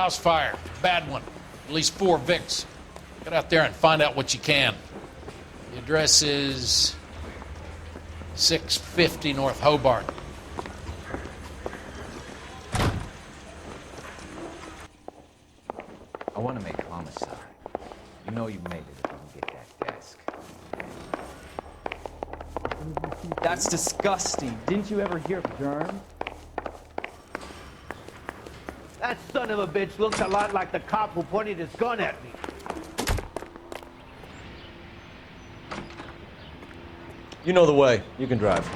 house fire. Bad one. At least 4 Vicks. Get out there and find out what you can. The address is 650 North Hobart. I want to make homicide. You know you made it if you can get that desk. That's disgusting. Didn't you ever hear of germs? That son of a bitch looks a lot like the cop who pointed his gun at me. You know the way. You can drive.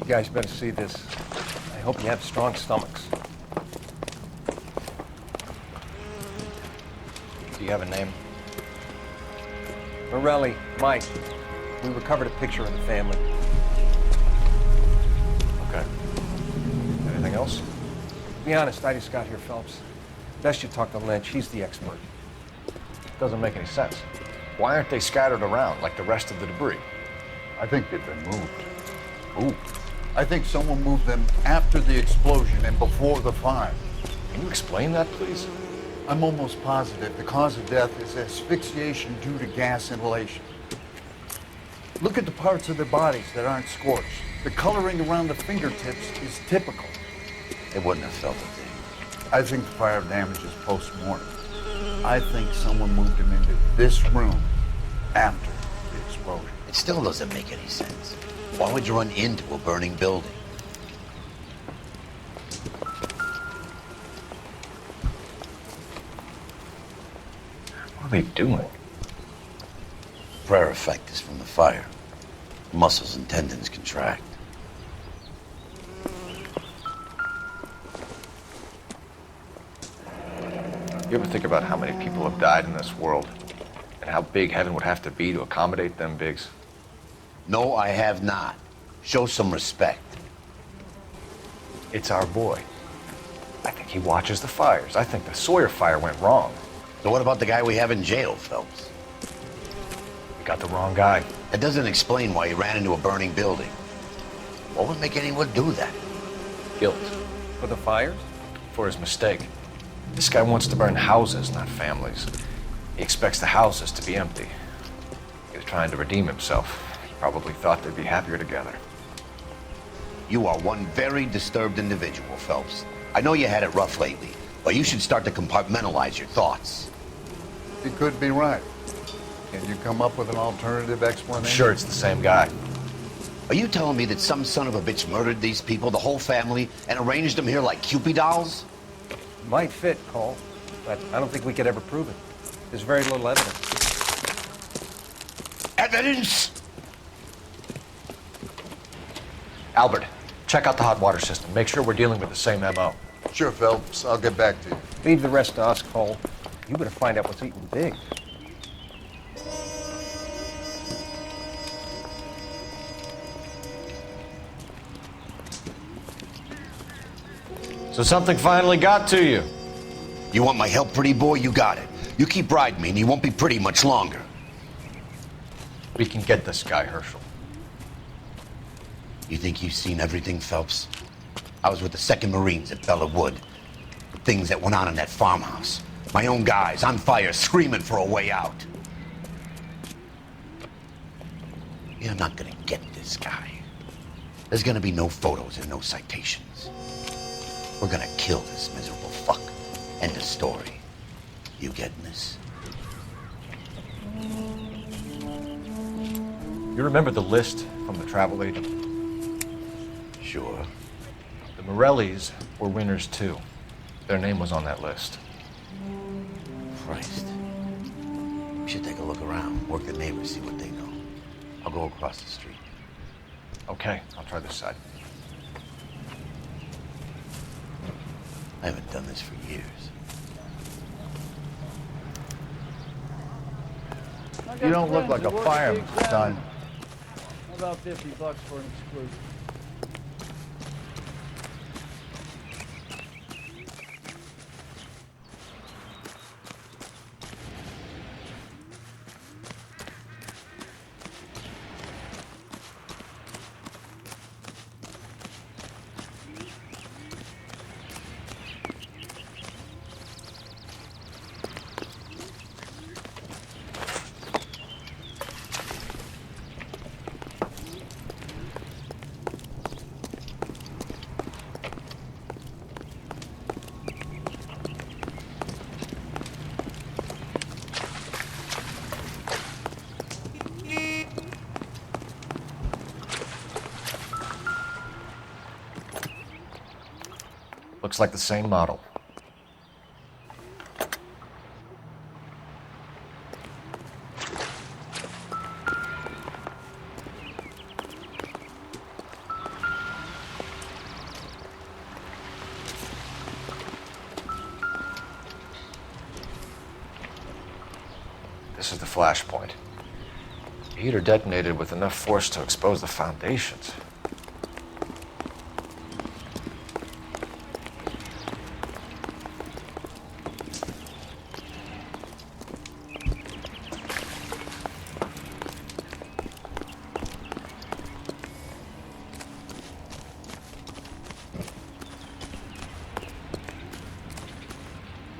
You guys better see this. I hope you have strong stomachs. Do you have a name? Morelli, Mike. We recovered a picture of the family. Okay. Anything else? To be honest, I just got here, Phelps. Best you talk to Lynch. He's the expert. Doesn't make any sense. Why aren't they scattered around like the rest of the debris? I think they've been moved. Ooh. I think someone moved them after the explosion and before the fire. Can you explain that, please? I'm almost positive the cause of death is asphyxiation due to gas inhalation. Look at the parts of their bodies that aren't scorched. The coloring around the fingertips is typical. They wouldn't have felt a thing. I think the fire damage is post-mortem. I think someone moved them into this room after the explosion. It still doesn't make any sense. Why would you run into a burning building? What are they doing? Prayer effect is from the fire. Muscles and tendons contract. You ever think about how many people have died in this world? And how big heaven would have to be to accommodate them bigs? No, I have not. Show some respect. It's our boy. I think he watches the fires. I think the Sawyer fire went wrong. So what about the guy we have in jail, Phelps? We got the wrong guy. That doesn't explain why he ran into a burning building. What would make anyone do that? Guilt. For the fires? For his mistake. This guy wants to burn houses, not families. He expects the houses to be empty. He was trying to redeem himself. He probably thought they'd be happier together. You are one very disturbed individual, Phelps. I know you had it rough lately, but you should start to compartmentalize your thoughts. You could be right. Can you come up with an alternative explanation? I'm sure it's the same guy. Are you telling me that some son of a bitch murdered these people, the whole family, and arranged them here like Cupid dolls? Might fit, Cole, but I don't think we could ever prove it. There's very little evidence. Evidence? Albert, check out the hot water system. Make sure we're dealing with the same MO. Sure, Phelps. I'll get back to you. Leave the rest to us, Cole. You better find out what's eating big. So something finally got to you. You want my help, pretty boy? You got it. You keep riding me and you won't be pretty much longer. We can get this guy, Herschel. You think you've seen everything, Phelps? I was with the 2nd Marines at Bella Wood. The things that went on in that farmhouse. My own guys on fire, screaming for a way out. You're not gonna get this guy. There's gonna be no photos and no citations. We're gonna kill this miserable fuck. End of story. You getting this? You remember the list from the travel agent? Sure. The Morellis were winners too. Their name was on that list. Christ. We should take a look around, work the neighbors, see what they know. I'll go across the street. Okay, I'll try this side. I haven't done this for years. You don't look like a fireman, son. How about $50 for an exclusive? Looks like the same model. This is the flash point. The heater detonated with enough force to expose the foundations.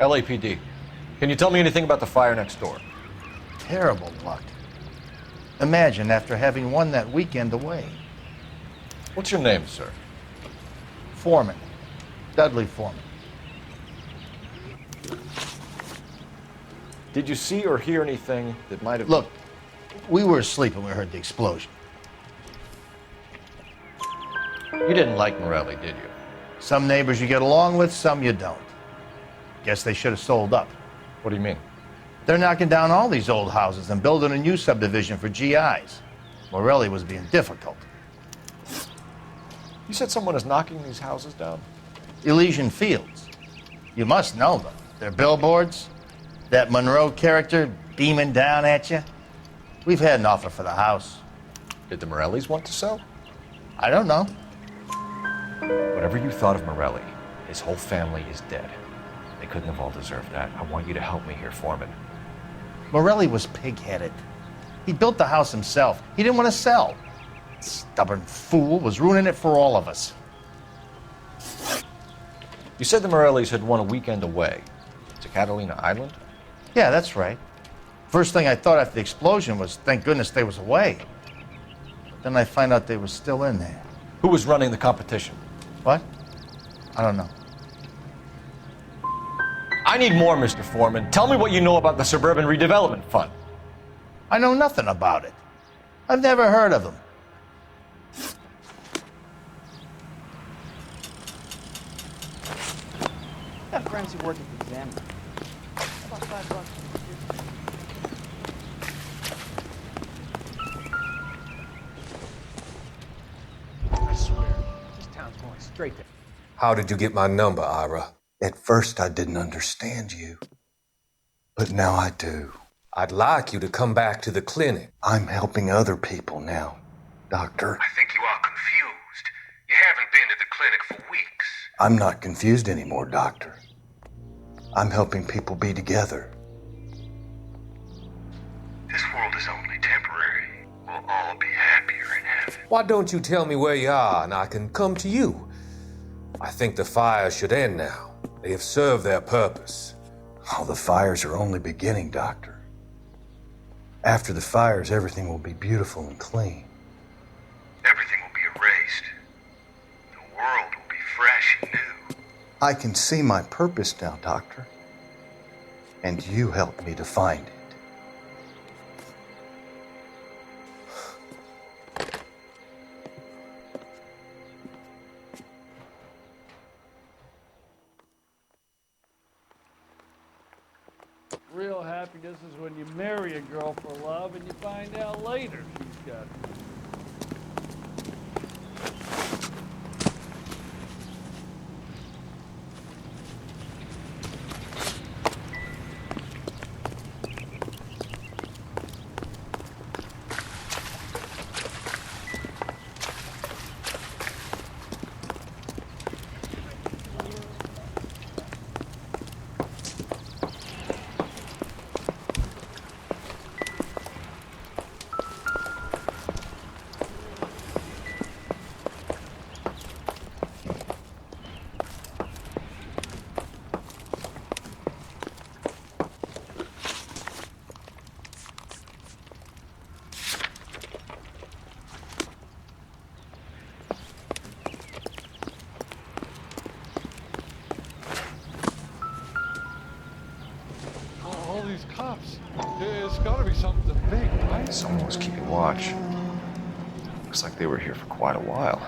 LAPD, can you tell me anything about the fire next door? Terrible luck. Imagine after having won that weekend away. What's your name, sir? Foreman. Dudley Foreman. Did you see or hear anything that might have... Look, we were asleep when we heard the explosion. You didn't like Morelli, did you? Some neighbors you get along with, some you don't. Guess they should have sold up. What do you mean? They're knocking down all these old houses and building a new subdivision for GIs. Morelli was being difficult. You said someone is knocking these houses down? Elysian Fields. You must know them. Their billboards, that Monroe character beaming down at you. We've had an offer for the house. Did the Morellis want to sell? I don't know. Whatever you thought of Morelli, his whole family is dead. They couldn't have all deserved that. I want you to help me here, Foreman. Morelli was pig-headed. He built the house himself. He didn't want to sell. Stubborn fool was ruining it for all of us. You said the Morellis had won a weekend away to Catalina Island? Yeah, that's right. First thing I thought after the explosion was, thank goodness they was away. But then I find out they was still in there. Who was running the competition? What? I don't know. I need more, Mr. Foreman. Tell me what you know about the Suburban Redevelopment Fund. I know nothing about it. I've never heard of them. Got friends who work at the Examiner. How about $5? I swear, this town's going straight to... How did you get my number, Ira? At first, I didn't understand you. But now I do. I'd like you to come back to the clinic. I'm helping other people now, Doctor. I think you are confused. You haven't been to the clinic for weeks. I'm not confused anymore, Doctor. I'm helping people be together. This world is only temporary. We'll all be happier in heaven. Why don't you tell me where you are and I can come to you? I think the fires should end now. They have served their purpose. Oh, the fires are only beginning, Doctor. After the fires, everything will be beautiful and clean. Everything will be erased. The world will be fresh and new. I can see my purpose now, Doctor. And you helped me to find it. Real happiness is when you marry a girl for love and you find out later she's got it. All these cops. It's gotta be something big, right? Someone was keeping watch. Looks like they were here for quite a while.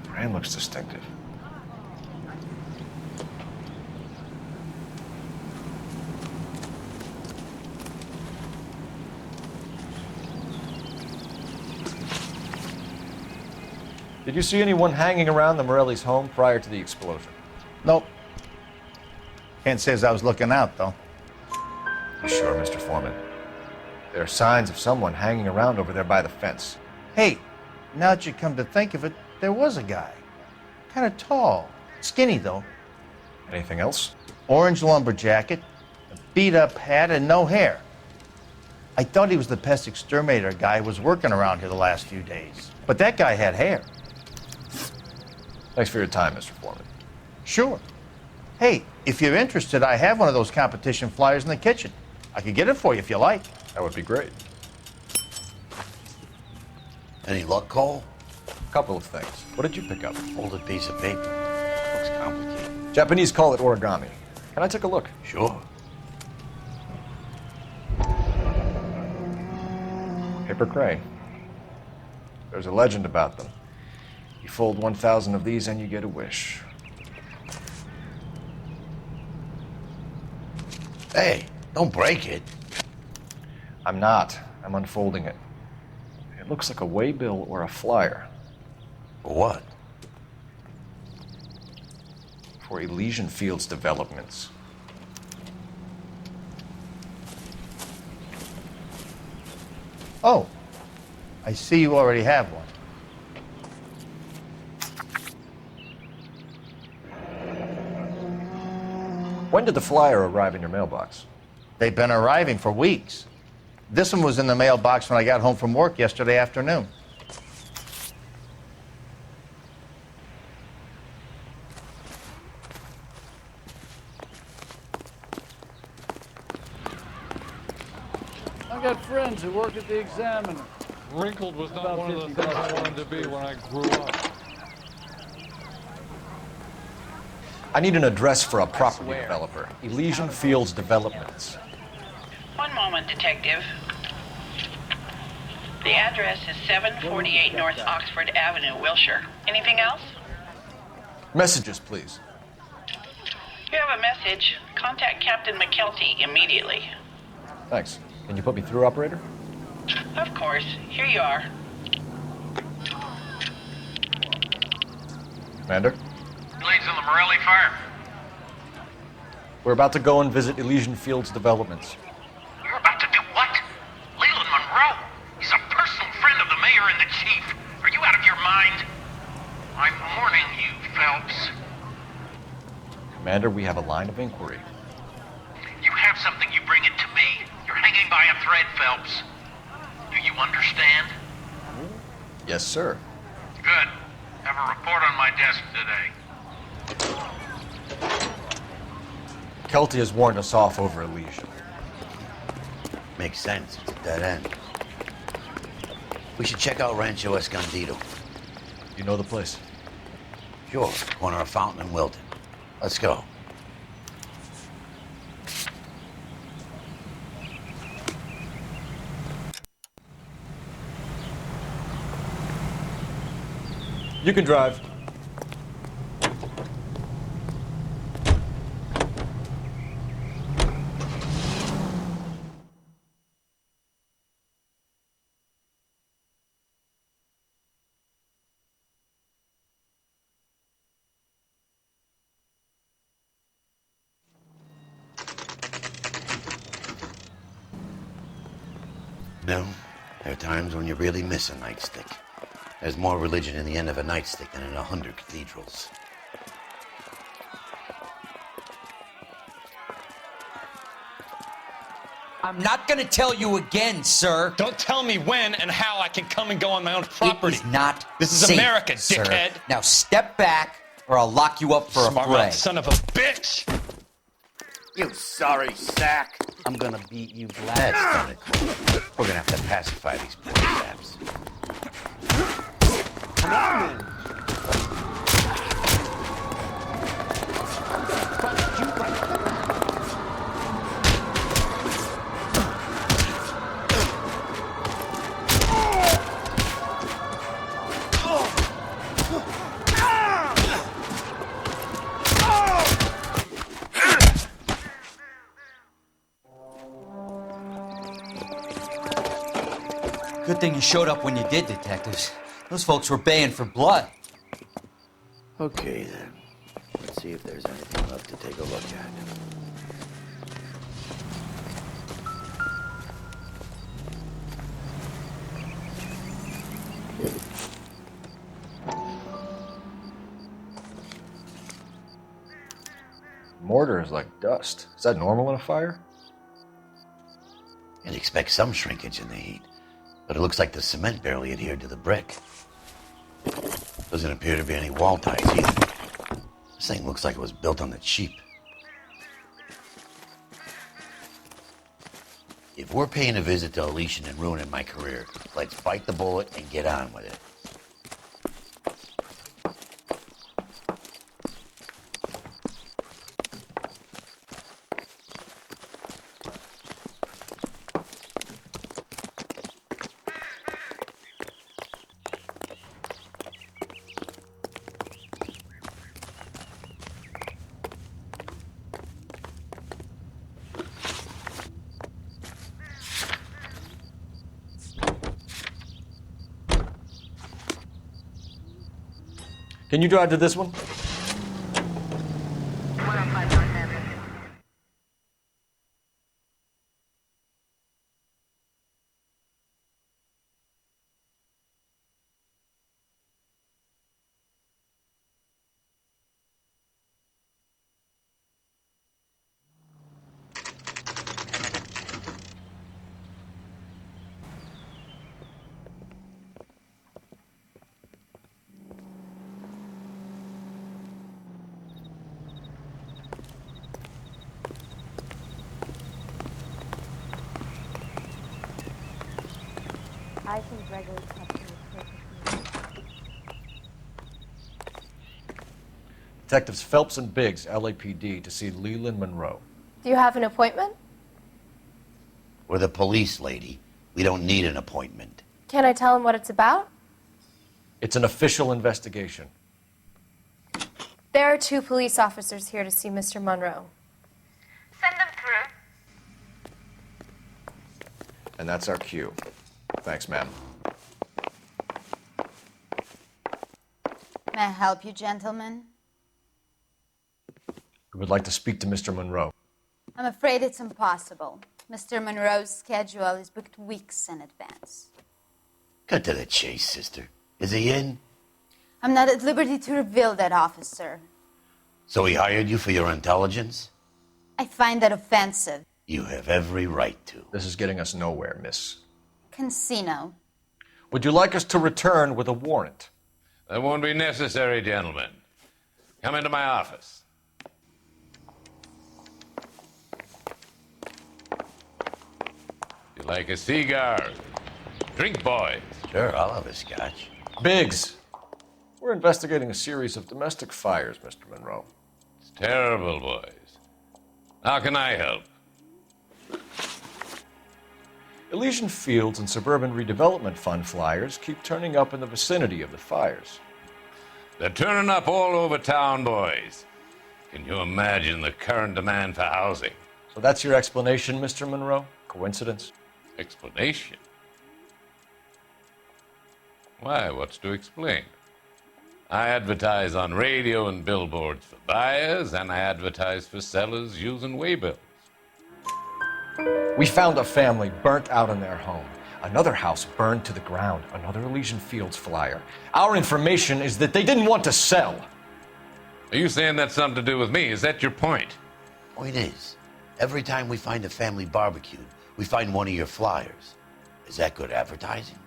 Brand looks distinctive. Did you see anyone hanging around the Morelli's home prior to the explosion? Nope. Can't say as I was looking out, though. You sure, Mr. Foreman? There are signs of someone hanging around over there by the fence. Hey, now that you come to think of it, there was a guy. Kind of tall. Skinny, though. Anything else? Orange lumber jacket, a beat-up hat, and no hair. I thought he was the pest exterminator guy who was working around here the last few days. But that guy had hair. Thanks for your time, Mr. Foreman. Sure. Hey, if you're interested, I have one of those competition flyers in the kitchen. I could get it for you if you like. That would be great. Any luck, Cole? A couple of things. What did you pick up? Folded piece of paper. Looks complicated. Japanese call it origami. Can I take a look? Sure. Paper cray. There's a legend about them. You fold 1,000 of these and you get a wish. Hey, don't break it. I'm not. I'm unfolding it. It looks like a waybill or a flyer. For what? For Elysian Fields developments. Oh, I see you already have one. When did the flyer arrive in your mailbox? They've been arriving for weeks. This one was in the mailbox when I got home from work yesterday afternoon. I got friends who work at the Examiner. Wrinkled was not About one of the 50 things I bucks. wanted to be when I grew up. I need an address for a property developer. Elysian Fields Developments. One moment, Detective. The address is 748 North Oxford Avenue, Wilshire. Anything else? Messages, please. You have a message. Contact Captain McKelty immediately. Thanks. Can you put me through, operator? Of course. Here you are. Commander? Leads on the Morelli fire. We're about to go and visit Elysian Fields Developments. You're about to do what? Leland Monroe. He's a personal friend of the mayor and the chief. Are you out of your mind? I'm warning you, Phelps. Commander, we have a line of inquiry. You have something, you bring it to me. You're hanging by a thread, Phelps. Do you understand? Yes, sir. Good. Have a report on my desk today. Kelty has warned us off over Elysian. Makes sense. It's a dead end. We should check out Rancho Escondido. You know the place? Sure. Corner of Fountain and Wilton. Let's go. You can drive. No, there are times when you really miss a nightstick. There's more religion in the end of a nightstick than in 100 cathedrals. I'm not gonna tell you again, sir. Don't tell me when and how I can come and go on my own property. It is not This is safe, America, sir. dickhead. Now step back, or I'll lock you up for Smart a fray. mouth son of a bitch! You sorry sack! I'm gonna beat you black. That's done it. We're gonna have to pacify these poor saps. Come on, then. Good thing you showed up when you did, detectives. Those folks were baying for blood. Okay, then. Let's see if there's anything left to take a look at. Mortar is like dust. Is that normal in a fire? You'd expect some shrinkage in the heat, but it looks like the cement barely adhered to the brick. Doesn't appear to be any wall ties either. This thing looks like it was built on the cheap. If we're paying a visit to Elysian and ruining my career, let's bite the bullet and get on with it. Can you drive to this one? I think regular testing is perfectly. Detectives Phelps and Biggs, LAPD, to see Leland Monroe. Do you have an appointment? We're the police, lady. We don't need an appointment. Can I tell him what it's about? It's an official investigation. There are 2 police officers here to see Mr. Monroe. Send them through. And that's our cue. Thanks, ma'am. May I help you, gentlemen? We would like to speak to Mr. Monroe. I'm afraid it's impossible. Mr. Monroe's schedule is booked weeks in advance. Cut to the chase, sister. Is he in? I'm not at liberty to reveal that, officer. So he hired you for your intelligence? I find that offensive. You have every right to. This is getting us nowhere, miss. Casino. Would you like us to return with a warrant? That won't be necessary, gentlemen. Come into my office. You like a cigar? Drink, boys. Sure, I'll have a scotch. Biggs, we're investigating a series of domestic fires, Mr. Monroe. It's terrible, boys. How can I help? Elysian Fields and Suburban Redevelopment Fund flyers keep turning up in the vicinity of the fires. They're turning up all over town, boys. Can you imagine the current demand for housing? So that's your explanation, Mr. Monroe? Coincidence? Explanation? Why, what's to explain? I advertise on radio and billboards for buyers, and I advertise for sellers using waybills. We found a family burnt out in their home. Another house burned to the ground. Another Elysian Fields flyer. Our information is that they didn't want to sell. Are you saying that's something to do with me? Is that your point? Point is, every time we find a family barbecued, we find one of your flyers. Is that good advertising?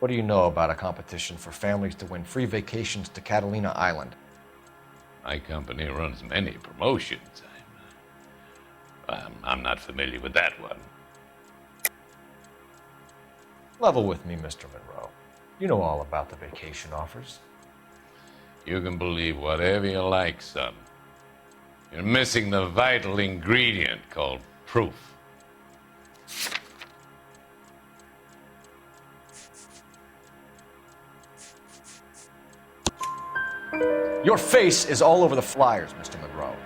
What do you know about a competition for families to win free vacations to Catalina Island? My company runs many promotions. I'm not familiar with that one. Level with me, Mr. Monroe. You know all about the vacation offers. You can believe whatever you like, son. You're missing the vital ingredient called proof. Your face is all over the flyers, Mr. Monroe.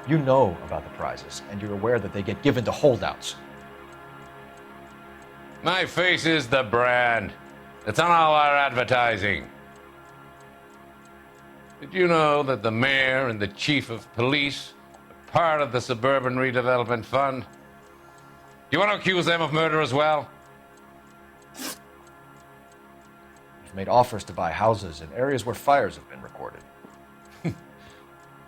You know about the prizes, and you're aware that they get given to holdouts. My face is the brand. It's on all our advertising. Did you know that the mayor and the chief of police are part of the Suburban Redevelopment Fund? You want to accuse them of murder as well? You've made offers to buy houses in areas where fires have been recorded.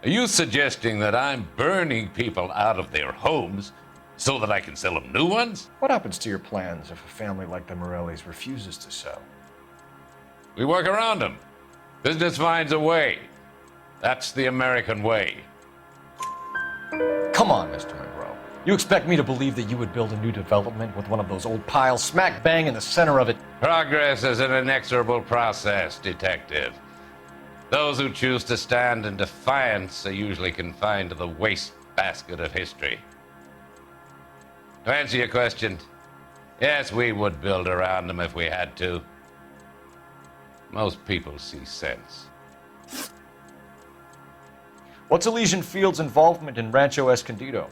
Are you suggesting that I'm burning people out of their homes so that I can sell them new ones? What happens to your plans if a family like the Morellis refuses to sell? We work around them. Business finds a way. That's the American way. Come on, Mr. Monroe. You expect me to believe that you would build a new development with one of those old piles smack bang in the center of it? Progress is an inexorable process, detective. Those who choose to stand in defiance are usually confined to the wastebasket of history. To answer your question, yes, we would build around them if we had to. Most people see sense. What's Elysian Fields' involvement in Rancho Escondido?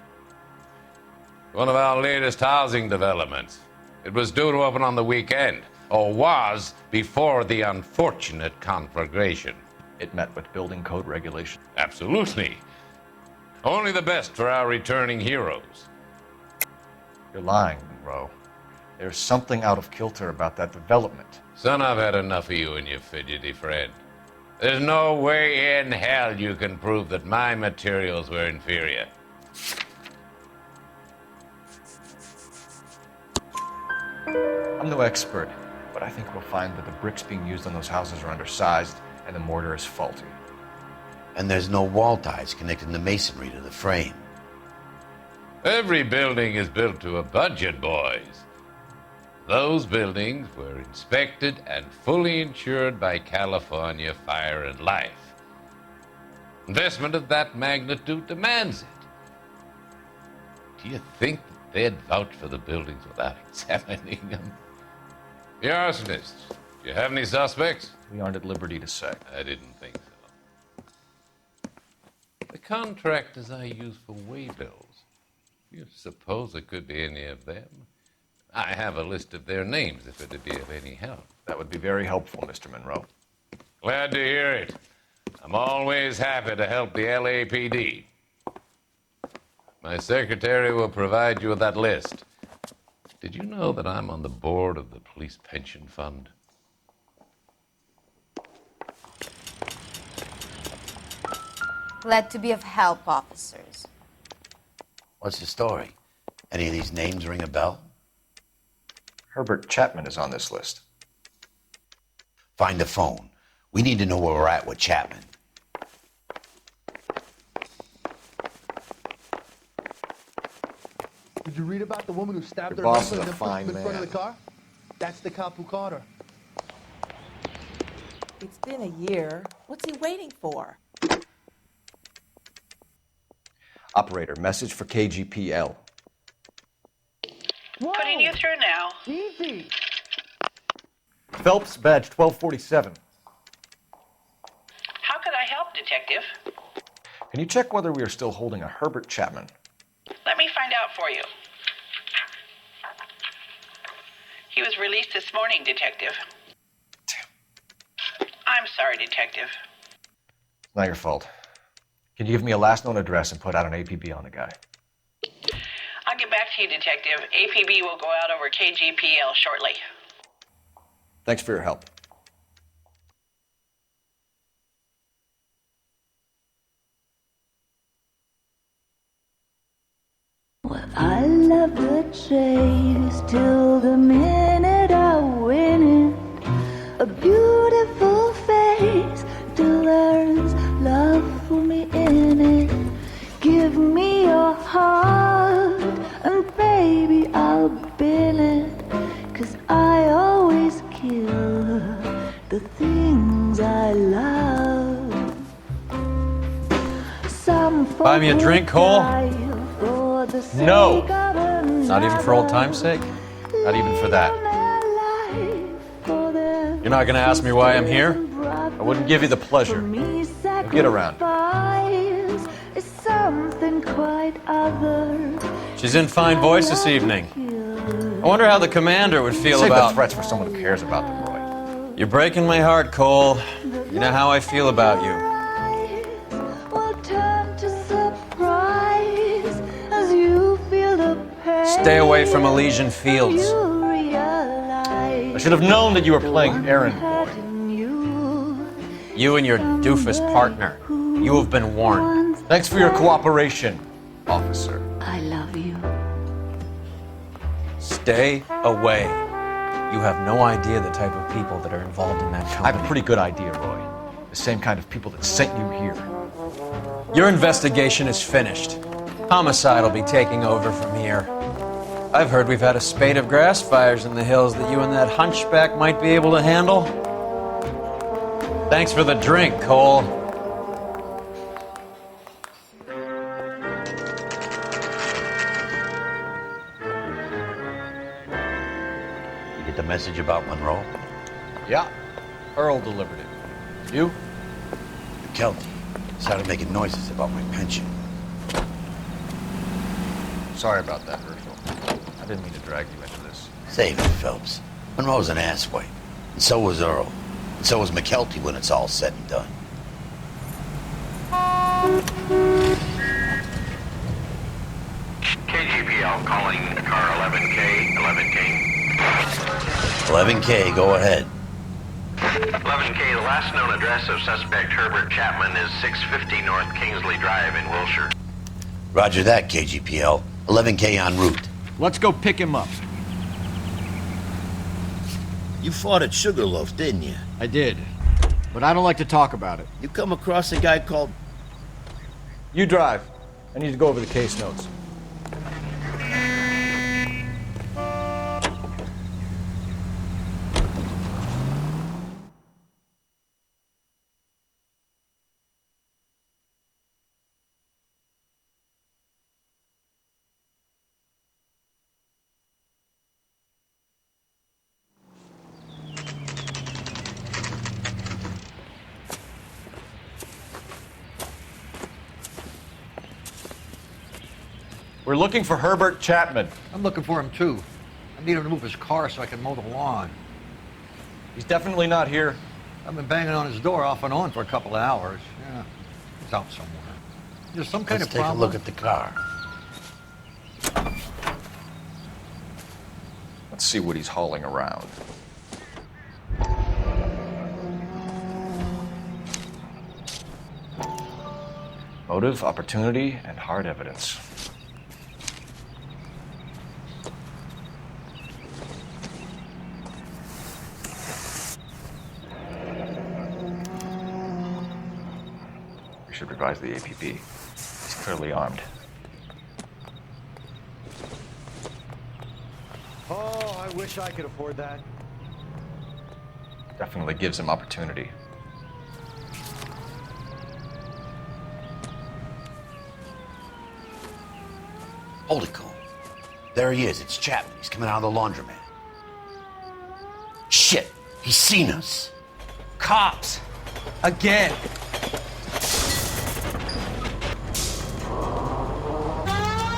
One of our latest housing developments. It was due to open on the weekend, or was before the unfortunate conflagration. It met with building code regulations. Absolutely. Only the best for our returning heroes. You're lying, Monroe. There's something out of kilter about that development. Son, I've had enough of you and your fidgety friend. There's no way in hell you can prove that my materials were inferior. I'm no expert, but I think we'll find that the bricks being used on those houses are undersized and the mortar is faulty. And there's no wall ties connecting the masonry to the frame. Every building is built to a budget, boys. Those buildings were inspected and fully insured by California Fire and Life. Investment of that magnitude demands it. Do you think that they'd vouch for the buildings without examining them? The arsonists, do you have any suspects? We aren't at liberty to say. I didn't think so. The contractors I use for waybills, do you suppose it could be any of them? I have a list of their names if it'd be of any help. That would be very helpful, Mr. Monroe. Glad to hear it. I'm always happy to help the LAPD. My secretary will provide you with that list. Did you know that I'm on the board of the police pension fund? Glad to be of help, officers. What's the story? Any of these names ring a bell? Herbert Chapman is on this list. Find the phone. We need to know where we're at with Chapman. Did you read about the woman who stabbed Your her boss husband is a and then pushed fine him in front of man. the car? That's the cop who caught her. It's been a year. What's he waiting for? Operator, message for KGPL. Putting you through now. Easy. Phelps, badge 1247. How could I help, Detective? Can you check whether we are still holding a Herbert Chapman? Let me find out for you. He was released this morning, Detective. I'm sorry, Detective. It's not your fault. Can you give me a last known address and put out an APB on the guy? I'll get back to you, Detective. APB will go out over KGPL shortly. Thanks for your help. I love the chase till the minute I win it. A beautiful face till there's love for me in it. Give me your heart and baby I'll bin it. 'Cause I always kill the things I love. Some Buy me a drink, Cole? No! Not even for old time's sake? Not even for that. You're not gonna ask me why I'm here? I wouldn't give you the pleasure. Now get around. Is something quite other. She's in fine voice this evening. I wonder how the commander would feel Save about... the threats for someone who cares about them, Roy. You're breaking my heart, Cole. You know how I feel about you. Will turn to surprise as you feel the pain. Stay away from Elysian Fields. I should have known that you were playing errand boy. You and your doofus partner. You have been warned. Thanks for your cooperation, officer. I love you. Stay away. You have no idea the type of people that are involved in that company. I have a pretty good idea, Roy. The same kind of people that sent you here. Your investigation is finished. Homicide will be taking over from here. I've heard we've had a spate of grass fires in the hills that you and that hunchback might be able to handle. Thanks for the drink, Cole. You get the message about Monroe? Yeah. Earl delivered it. You? McKelty started making noises about my pension. Sorry about that, Herschel. I didn't mean to drag you into this. Save it, Phelps. Monroe's an asswipe. And so was Earl. And so was McKelty when it's all said and done. KGPL calling car 11K, 11K. 11K, go ahead. 11K, the last known address of suspect Herbert Chapman is 650 North Kingsley Drive in Wilshire. Roger that, KGPL. 11K en route. Let's go pick him up. You fought at Sugarloaf, didn't you? I did. But I don't like to talk about it. You come across a guy called... You drive. I need to go over the case notes. We're looking for Herbert Chapman. I'm looking for him too. I need him to move his car so I can mow the lawn. He's definitely not here. I've been banging on his door off and on for a couple of hours. Yeah, he's out somewhere. There's some kind Let's of problem. take a look at the car. Let's see what he's hauling around. Motive, opportunity, and hard evidence. We should revise the APB. He's clearly armed. Oh, I wish I could afford that. Definitely gives him opportunity. Hold it, Cole. There he is. It's Chapman. He's coming out of the laundromat. Shit! He's seen us. Cops! Again!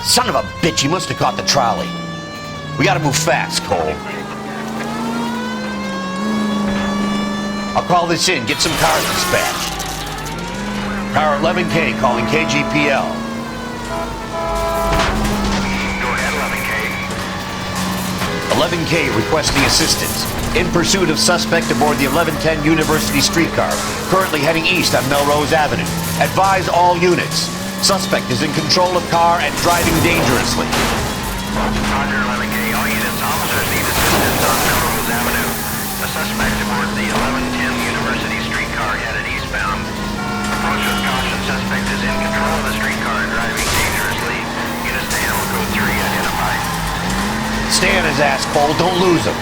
Son of a bitch, he must have caught the trolley. We gotta move fast, Cole. I'll call this in, get some cars dispatched. Car 11K calling KGPL. Go ahead, 11K. 11K requesting assistance. In pursuit of suspect aboard the 1110 University streetcar, currently heading east on Melrose Avenue. Advise all units. Suspect is in control of car and driving dangerously. Roger, 11K. All units, officers need assistance on Melrose Avenue. The suspect aboard the 1110 University streetcar headed eastbound. Approach with caution. Suspect is in control of the streetcar and driving dangerously. Units to animal code 3 identified. Stay on his ass, Cole. Don't lose him.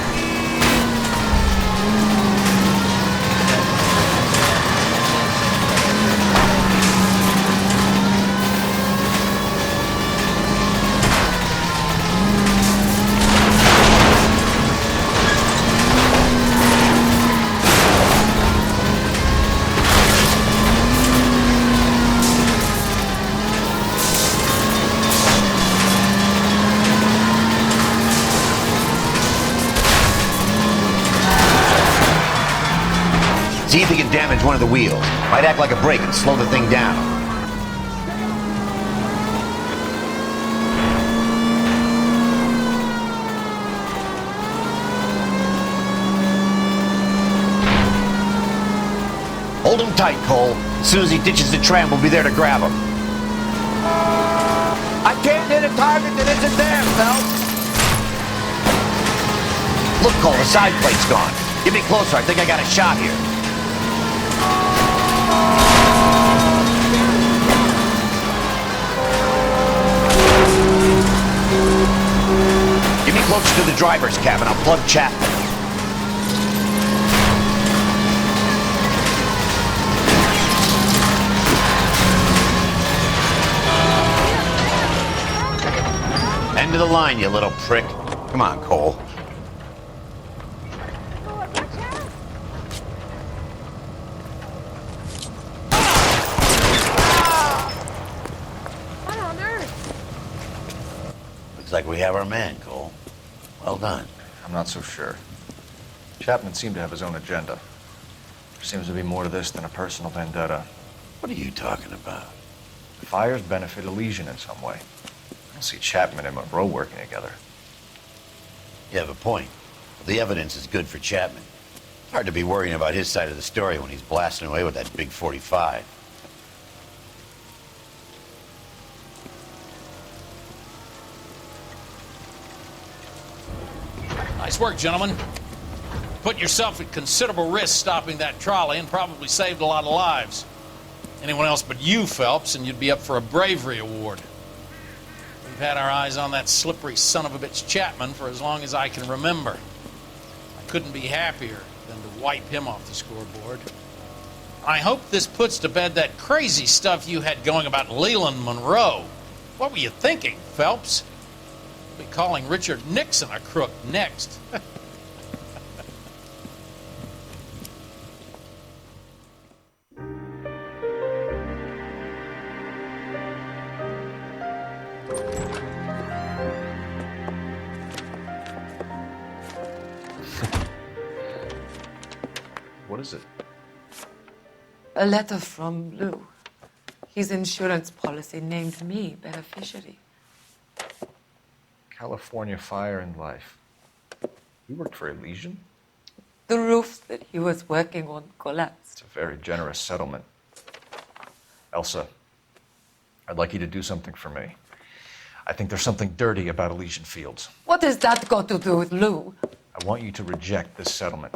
See if he can damage one of the wheels. Might act like a brake and slow the thing down. Hold him tight, Cole. As soon as he ditches the tram, we'll be there to grab him. I can't hit a target that isn't there, Phelps. Look, Cole, the side plate's gone. Get me closer. I think I got a shot here. Get me closer to the driver's cabin. I'll plug Chapman. End of the line, you little prick. Come on, Cole. Looks like we have our man, Cole. Well done. I'm not so sure. Chapman seemed to have his own agenda. There seems to be more to this than a personal vendetta. What are you talking about? The fires benefit Elysian in some way. I don't see Chapman and Monroe working together. You have a point. The evidence is good for Chapman. Hard to be worrying about his side of the story when he's blasting away with that big 45. Nice work, gentlemen. Put yourself at considerable risk stopping that trolley and probably saved a lot of lives. Anyone else but you, Phelps, and you'd be up for a bravery award. We've had our eyes on that slippery son of a bitch Chapman for as long as I can remember. I couldn't be happier than to wipe him off the scoreboard. I hope this puts to bed that crazy stuff you had going about Leland Monroe. What were you thinking, Phelps? We'll be calling Richard Nixon a crook next. What is it? A letter from Lou. His insurance policy named me beneficiary. California Fire and Life. You worked for Elysian? The roof that he was working on collapsed. It's a very generous settlement. Elsa, I'd like you to do something for me. I think there's something dirty about Elysian Fields. What has that got to do with Lou? I want you to reject this settlement.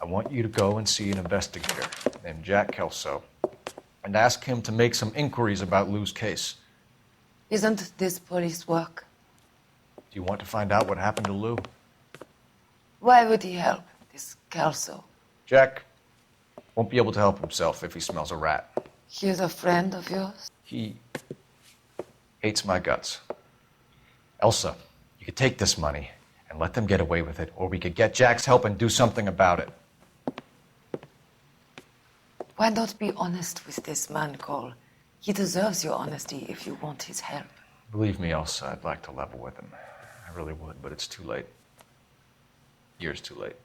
I want you to go and see an investigator named Jack Kelso and ask him to make some inquiries about Lou's case. Isn't this police work? Do you want to find out what happened to Lou? Why would he help, this Kelso? Jack won't be able to help himself if he smells a rat. He's a friend of yours? He hates my guts. Elsa, you could take this money and let them get away with it, or we could get Jack's help and do something about it. Why not be honest with this man, Cole? He deserves your honesty if you want his help. Believe me, Elsa, I'd like to level with him. I really would, but it's too late. Years too late.